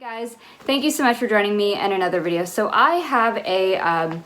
Guys, thank you so much for joining me in another video. So I have a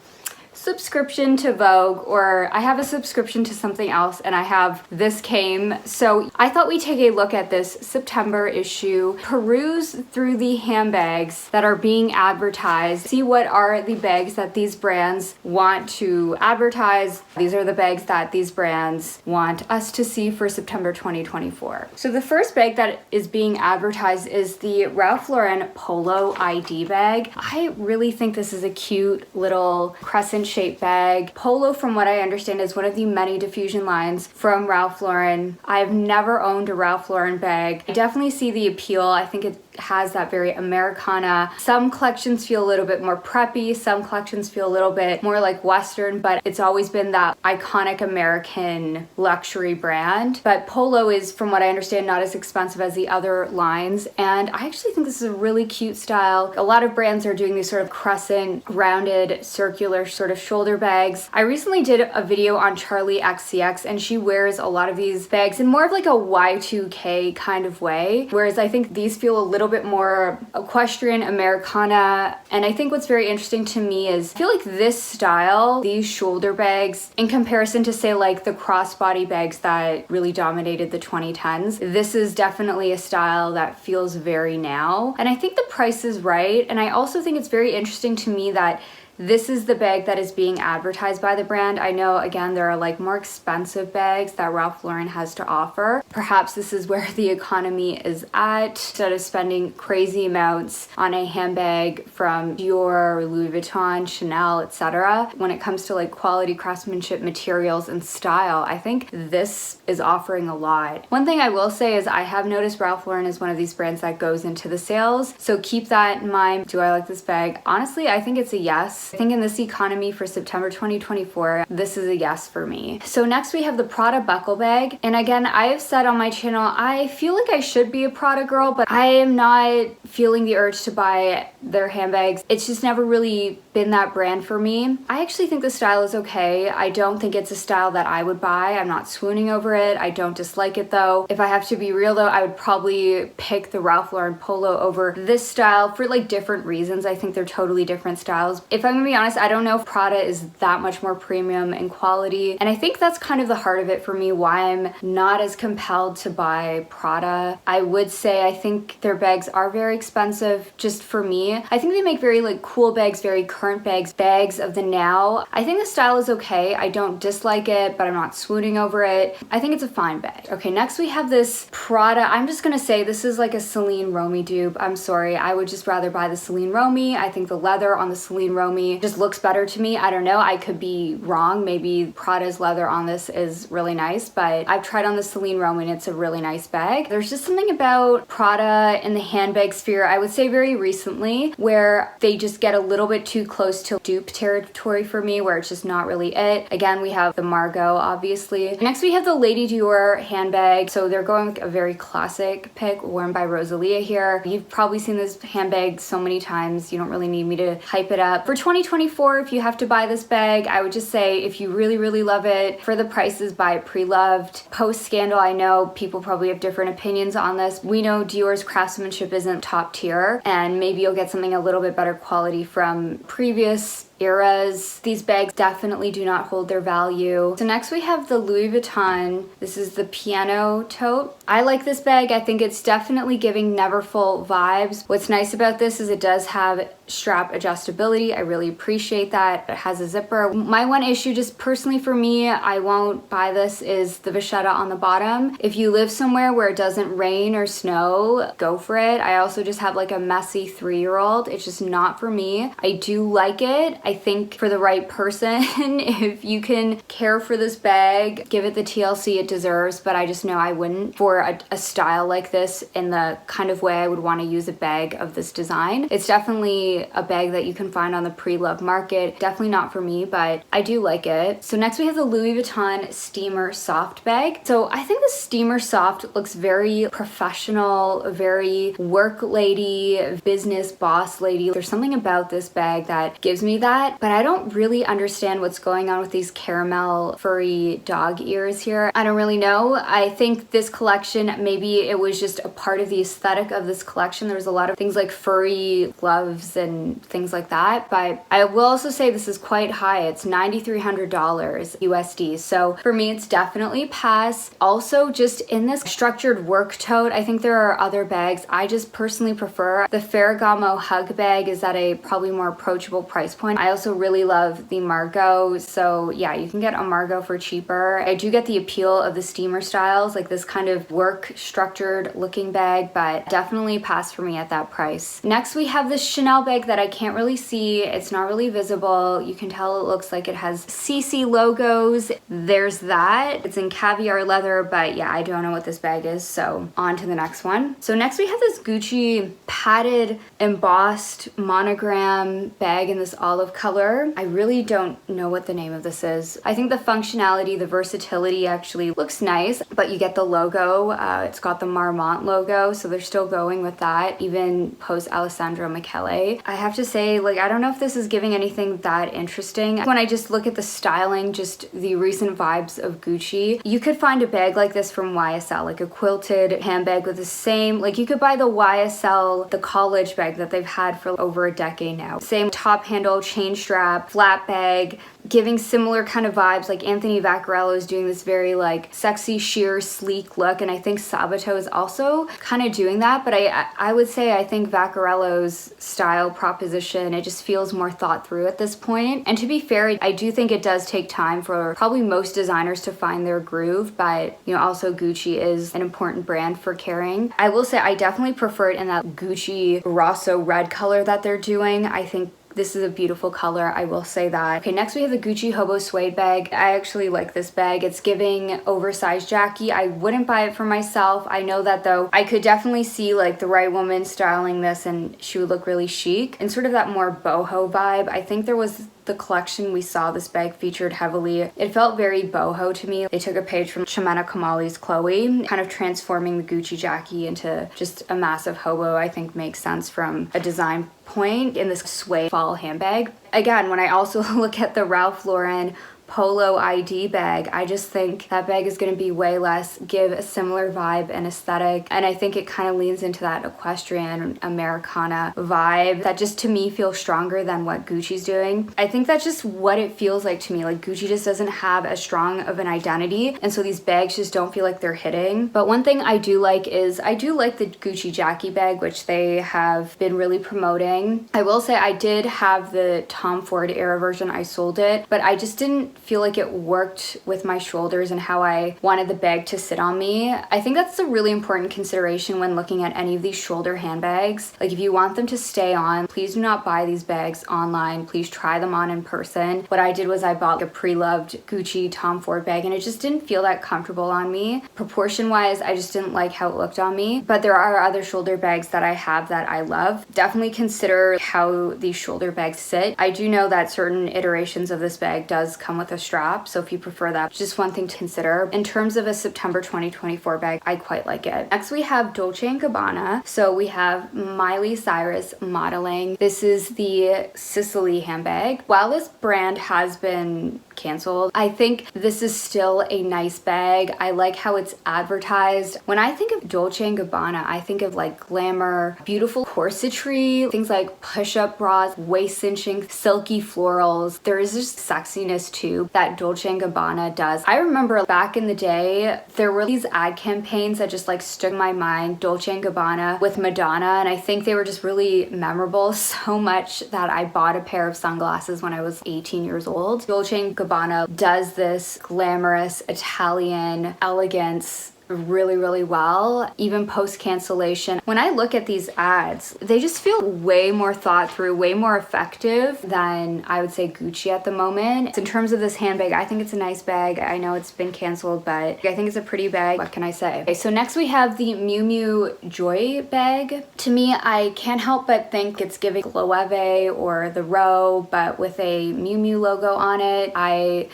subscription to Vogue, or I have a subscription to something else, and I have this came. So I thought we'd take a look at this September issue, peruse through the handbags that are being advertised, see what are the bags that these brands want to advertise. These are the bags that these brands want us to see for September 2024. So the first bag that is being advertised is the Ralph Lauren Polo ID bag. I really think this is a cute little crescent shaped bag. Polo, from what I understand, is one of the many diffusion lines from Ralph Lauren. I've never owned a Ralph Lauren bag. I definitely see the appeal. I think it has that very Americana. Some collections feel a little bit more preppy, some collections feel a little bit more like Western, but it's always been that iconic American luxury brand. But Polo is, from what I understand, not as expensive as the other lines, and I actually think this is a really cute style. A lot of brands are doing these sort of crescent, rounded, circular sort of shoulder bags. I recently did a video on Charlie XCX, and she wears a lot of these bags in more of like a Y2K kind of way, whereas I think these feel a little bit more equestrian, Americana. And I think what's very interesting to me is I feel like this style, these shoulder bags, in comparison to say like the crossbody bags that really dominated the 2010s, this is definitely a style that feels very now. And I think the price is right. And I also think it's very interesting to me that this is the bag that is being advertised by the brand. I know, again, there are like more expensive bags that Ralph Lauren has to offer. Perhaps this is where the economy is at. Instead of spending crazy amounts on a handbag from Dior, Louis Vuitton, Chanel, etc., when it comes to like quality craftsmanship, materials, and style, I think this is offering a lot. One thing I will say is I have noticed Ralph Lauren is one of these brands that goes into the sales, so keep that in mind. Do I like this bag? Honestly, I think it's a yes. I think in this economy for September 2024, this is a yes for me. So next we have the Prada buckle bag. And again, I have said on my channel, I feel like I should be a Prada girl, but I am not feeling the urge to buy their handbags. It's just never really been that brand for me. I actually think the style is okay. I don't think it's a style that I would buy. I'm not swooning over it. I don't dislike it though. If I have to be real though, I would probably pick the Ralph Lauren Polo over this style for like different reasons. I think they're totally different styles. If I'm gonna be honest, I don't know if Prada is that much more premium in quality, and I think that's kind of the heart of it for me, why I'm not as compelled to buy Prada. I would say I think their bags are very expensive just for me. I think they make very like cool bags, very current bags, bags of the now. I think the style is okay. I don't dislike it, but I'm not swooning over it. I think it's a fine bag. Okay, next we have this Prada. I'm just gonna say this is like a Celine Romy dupe. I'm sorry, I would just rather buy the Celine Romy. I think the leather on the Celine Romy just looks better to me. I don't know, I could be wrong. Maybe Prada's leather on this is really nice, but I've tried on the Celine Romy and it's a really nice bag. There's just something about Prada in the handbag sphere, I would say very recently, where they just get a little bit too close to dupe territory for me, where it's just not really it. Again, we have the Margot, obviously. Next we have the Lady Dior handbag. So they're going with a very classic pick worn by Rosalia here. You've probably seen this handbag so many times, you don't really need me to hype it up. For 2024, if you have to buy this bag, I would just say if you really, really love it, for the prices, buy it pre-loved. Post-scandal, I know people probably have different opinions on this. We know Dior's craftsmanship isn't top tier, and maybe you'll get something a little bit better quality from previous eras. These bags definitely do not hold their value. So next we have the Louis Vuitton. This is the piano tote. I like this bag. I think it's definitely giving Neverfull vibes. What's nice about this is it does have strap adjustability. I really appreciate that. It has a zipper. My one issue, just personally for me, I won't buy this, is the vachetta on the bottom. If you live somewhere where it doesn't rain or snow, go for it. I also just have like a messy 3-year-old. It's just not for me. I do like it. I think for the right person, if you can care for this bag, give it the TLC it deserves, but I just know I wouldn't for a style like this in the kind of way I would want to use a bag of this design. It's definitely a bag that you can find on the pre-loved market. Definitely not for me, but I do like it. So next we have the Louis Vuitton Steamer Soft bag. So I think the Steamer Soft looks very professional, very work lady, business boss lady. There's something about this bag that gives me that. that, but I don't really understand what's going on with these caramel furry dog ears here. I don't really know. I think this collection, maybe it was just a part of the aesthetic of this collection. There was a lot of things like furry gloves and things like that, but I will also say this is quite high. It's $9,300 USD. So for me, it's definitely pass. Also, just in this structured work tote, I think there are other bags I just personally prefer. The Ferragamo Hug bag is at a probably more approachable price point. I also really love the Margot, so yeah, you can get a Margot for cheaper. I do get the appeal of the steamer styles, like this kind of work structured looking bag, but definitely pass for me at that price. Next, we have this Chanel bag that I can't really see. It's not really visible. You can tell it looks like it has CC logos. There's that. It's in caviar leather, but yeah, I don't know what this bag is, so on to the next one. So next we have this Gucci padded embossed monogram bag in this olive color. I really don't know what the name of this is. I think the functionality, the versatility actually looks nice, but you get the logo. It's got the Marmont logo, so they're still going with that, even post Alessandro Michele. I have to say, like, I don't know if this is giving anything that interesting. When I just look at the styling, just the recent vibes of Gucci, you could find a bag like this from YSL, like a quilted handbag with the same, like you could buy the YSL, the college bag that they've had for over a decade now. Same top handle, chain strap, flat bag, giving similar kind of vibes. Like Anthony Vaccarello is doing this very like sexy, sheer, sleek look, and I think Sabato is also kind of doing that, but I would say I think Vaccarello's style proposition, it just feels more thought through at this point. And to be fair, I do think it does take time for probably most designers to find their groove, but you know, also Gucci is an important brand for Kering. I will say I definitely prefer it in that Gucci Rosso red color that they're doing. I think this is a beautiful color, I will say that. Okay, next we have the Gucci Hobo suede bag. I actually like this bag. It's giving oversized Jackie. I wouldn't buy it for myself. I know that though, I could definitely see like the right woman styling this and she would look really chic and sort of that more boho vibe. I think there was the collection we saw this bag featured heavily. It felt very boho to me. They took a page from Chimena Kamali's Chloe, kind of transforming the Gucci Jackie into just a massive hobo. I think makes sense from a design point in this suede fall handbag. Again, when I also look at the Ralph Lauren Polo ID bag, I just think that bag is going to be way less, give a similar vibe and aesthetic, and I think it kind of leans into that equestrian Americana vibe that just to me feels stronger than what Gucci's doing. I think that's just what it feels like to me. Like Gucci just doesn't have as strong of an identity, and so these bags just don't feel like they're hitting. But one thing I do like is I do like the Gucci Jackie bag, which they have been really promoting. I will say I did have the Tom Ford era version. I sold it, but I just didn't feel like it worked with my shoulders and how I wanted the bag to sit on me. I think that's a really important consideration when looking at any of these shoulder handbags. Like if you want them to stay on, please do not buy these bags online. Please try them on in person. What I did was I bought a pre-loved Gucci Tom Ford bag and it just didn't feel that comfortable on me. Proportion wise, I just didn't like how it looked on me. But there are other shoulder bags that I have that I love. Definitely consider how these shoulder bags sit. I do know that certain iterations of this bag does come with a strap, so if you prefer that, just one thing to consider. In terms of a September 2024 bag, I quite like it. Next we have Dolce & Gabbana. So we have Miley Cyrus modeling. This is the Sicily handbag. While this brand has been canceled, I think this is still a nice bag. I like how it's advertised. When I think of Dolce & Gabbana, I think of like glamour, beautiful corsetry, things like push-up bras, waist cinching, silky florals. There is just sexiness too that Dolce & Gabbana does. I remember back in the day, there were these ad campaigns that just like stuck in my mind, Dolce & Gabbana with Madonna, and I think they were just really memorable so much that I bought a pair of sunglasses when I was 18 years old. Dolce & Gabbana does this glamorous Italian elegance really, really well, even post cancellation. When I look at these ads, they just feel way more thought through, way more effective than I would say Gucci at the moment. In terms of this handbag, I think it's a nice bag. I know it's been canceled, but I think it's a pretty bag. What can I say? Okay, so next we have the Miu Miu Joy bag. To me, I can't help but think it's giving Loewe or the Row, but with a Miu Miu logo on it. I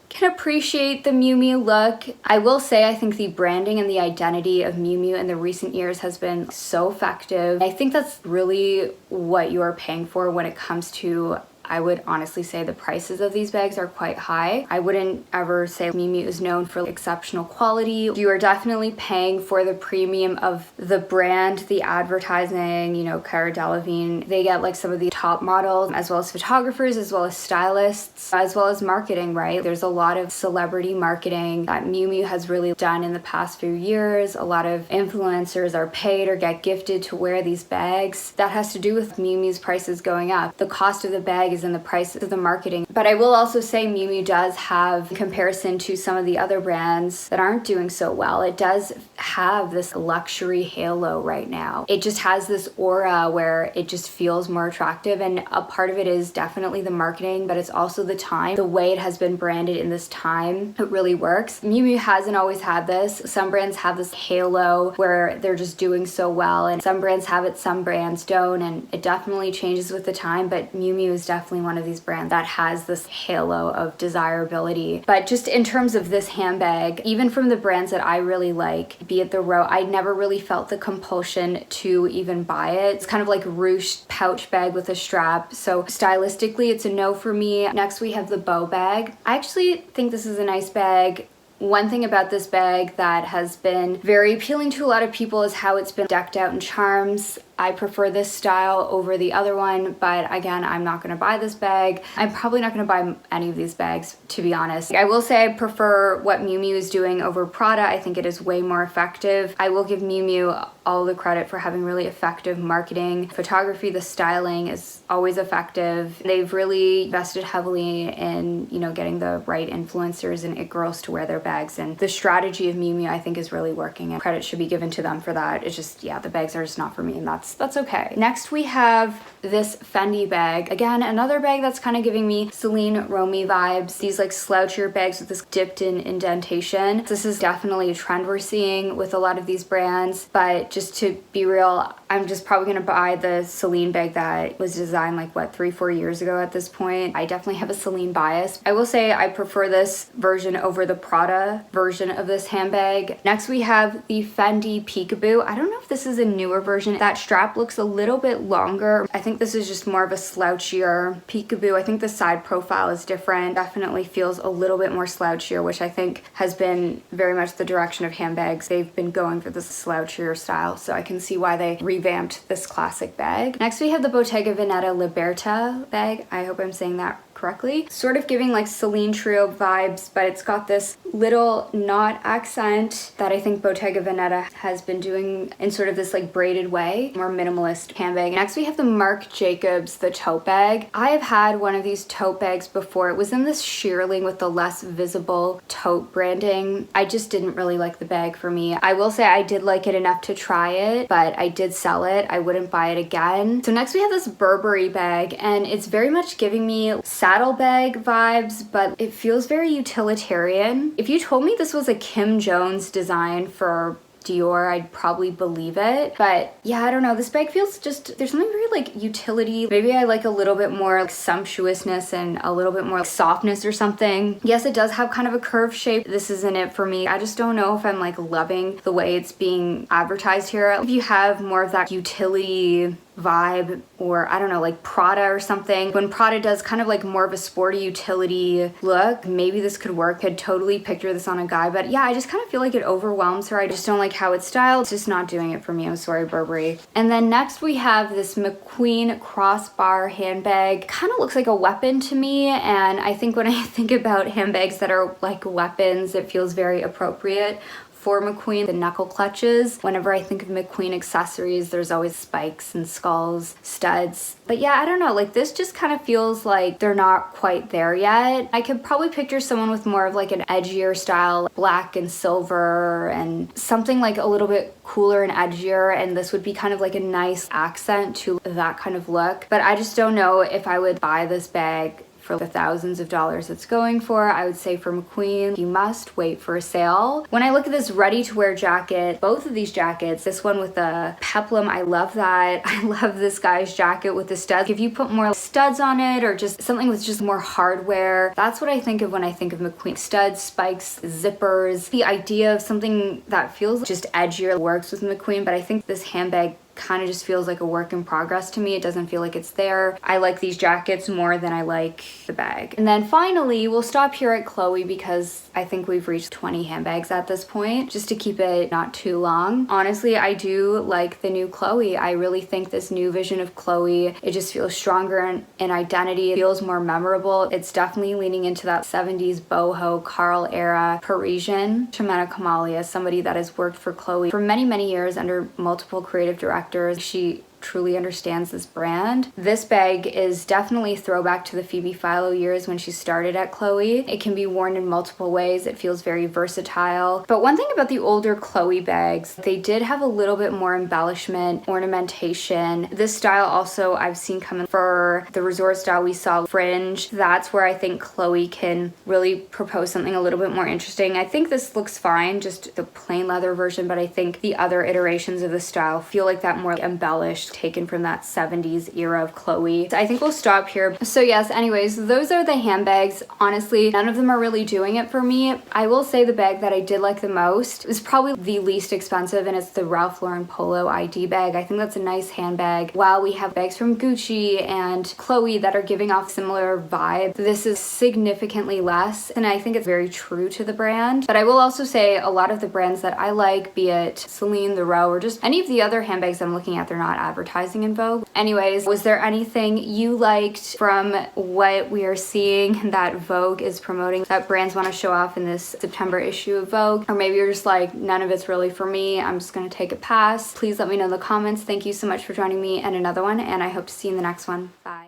can appreciate the Miu Miu look. I will say I think the branding and the identity of Miu Miu in the recent years has been so effective. I think that's really what you're paying for when it comes to I would honestly say the prices of these bags are quite high. I wouldn't ever say Miu Miu is known for exceptional quality. You are definitely paying for the premium of the brand, the advertising, you know, Cara Delevingne. They get like some of the top models, as well as photographers, as well as stylists, as well as marketing, right? There's a lot of celebrity marketing that Miu Miu has really done in the past few years. A lot of influencers are paid or get gifted to wear these bags. That has to do with Miu Miu's prices going up. The cost of the bag is in the price of the marketing. But I will also say Miu Miu does have, in comparison to some of the other brands that aren't doing so well, it does have this luxury halo right now. It just has this aura where it just feels more attractive, and a part of it is definitely the marketing, but it's also the time, the way it has been branded in this time. It really works. Miu Miu hasn't always had this. Some brands have this halo where they're just doing so well, and some brands have it, some brands don't, and it definitely changes with the time, but Miu Miu is definitely one of these brands that has this halo of desirability. But just in terms of this handbag, even from the brands that I really like, be it the Row, I never really felt the compulsion to even buy it. It's kind of like ruched pouch bag with a strap, so stylistically it's a no for me. Next we have the Bow bag. I actually think this is a nice bag. One thing about this bag that has been very appealing to a lot of people is how it's been decked out in charms. I prefer this style over the other one, but again, I'm not gonna buy this bag. I'm probably not gonna buy any of these bags, to be honest. I will say I prefer what Miu Miu is doing over Prada. I think it is way more effective. I will give Miu Miu all the credit for having really effective marketing. Photography, the styling is always effective. They've really invested heavily in, you know, getting the right influencers and it girls to wear their bags, and the strategy of Miu Miu I think is really working, and credit should be given to them for that. It's just, yeah, the bags are just not for me, and that's okay. Next we have this Fendi bag. Again, another bag that's kind of giving me Celine Romy vibes. These like slouchier bags with this dipped in indentation. This is definitely a trend we're seeing with a lot of these brands, but just to be real, I'm just probably gonna buy the Celine bag that was designed like what, 3-4 years ago at this point. I definitely have a Celine bias. I will say I prefer this version over the Prada version of this handbag. Next we have the Fendi Peekaboo. I don't know if this is a newer version. That strap looks a little bit longer. I think this is just more of a slouchier peekaboo. I think the side profile is different. Definitely feels a little bit more slouchier, which I think has been very much the direction of handbags. They've been going for this slouchier style, so I can see why they revamped this classic bag. Next we have the Bottega Veneta Liberta bag. I hope I'm saying that correctly. Sort of giving like Celine Trio vibes, but it's got this little knot accent that I think Bottega Veneta has been doing in sort of this like braided way, more minimalist handbag. Next we have the Marc Jacobs, the tote bag. I have had one of these tote bags before. It was in this shearling with the less visible tote branding. I just didn't really like the bag for me. I will say I did like it enough to try it, but I did sell it. I wouldn't buy it again. So next we have this Burberry bag, and it's very much giving me saddlebag vibes, but it feels very utilitarian. If you told me this was a Kim Jones design for Dior, I'd probably believe it. But yeah, I don't know. This bag feels just, there's something very like utility. Maybe I like a little bit more like sumptuousness and a little bit more like softness or something. Yes, it does have kind of a curved shape. This isn't it for me. I just don't know if I'm like loving the way it's being advertised here. If you have more of that utility vibe, or I don't know, like Prada or something. When Prada does kind of like more of a sporty utility look, maybe this could work. Could totally picture this on a guy, but yeah, I just kind of feel like it overwhelms her. I just don't like how it's styled. It's just not doing it for me. I'm sorry, Burberry. And then next we have this McQueen crossbar handbag. Kind of looks like a weapon to me, and I think when I think about handbags that are like weapons, it feels very appropriate for McQueen. The knuckle clutches. Whenever I think of McQueen accessories, there's always spikes and skulls, studs. But yeah, I don't know, like this just kind of feels like they're not quite there yet. I could probably picture someone with more of like an edgier style, black and silver, and something like a little bit cooler and edgier, and this would be kind of like a nice accent to that kind of look. But I just don't know if I would buy this bag for the thousands of dollars it's going for. I would say for McQueen, you must wait for a sale. When I look at this ready-to-wear jacket, both of these jackets, this one with the peplum, I love that. I love this guy's jacket with the studs. If you put more studs on it, or just something with just more hardware, that's what I think of when I think of McQueen. Studs, spikes, zippers. The idea of something that feels just edgier works with McQueen, but I think this handbag kind of just feels like a work in progress to me. It doesn't feel like it's there. I like these jackets more than I like the bag. And then finally, we'll stop here at Chloe because I think we've reached 20 handbags at this point, just to keep it not too long. Honestly, I do like the new Chloe. I really think this new vision of Chloe, it just feels stronger in identity. It feels more memorable. It's definitely leaning into that 70s boho Carl era Parisian. Ximena Kamali, as somebody that has worked for Chloe for many, many years under multiple creative directors, she truly understands this brand. This bag is definitely a throwback to the Phoebe Philo years when she started at Chloe. It can be worn in multiple ways. It feels very versatile. But one thing about the older Chloe bags, they did have a little bit more embellishment, ornamentation. This style also I've seen come in for the resort style. We saw fringe. That's where I think Chloe can really propose something a little bit more interesting. I think this looks fine, just the plain leather version, but I think the other iterations of the style feel like that more embellished, taken from that 70s era of Chloe. So I think we'll stop here. So yes, anyways, those are the handbags. Honestly, none of them are really doing it for me. I will say the bag that I did like the most is probably the least expensive, and it's the Ralph Lauren Polo ID bag. I think that's a nice handbag. While we have bags from Gucci and Chloe that are giving off similar vibe, this is significantly less, and I think it's very true to the brand. But I will also say a lot of the brands that I like, be it Celine, The Row, or just any of the other handbags I'm looking at, they're not advertising in Vogue. Anyways, was there anything you liked from what we are seeing that Vogue is promoting, that brands want to show off in this September issue of Vogue? Or maybe you're just like, none of it's really for me, I'm just gonna take a pass. Please let me know in the comments. Thank you so much for joining me in another one, and I hope to see you in the next one. Bye.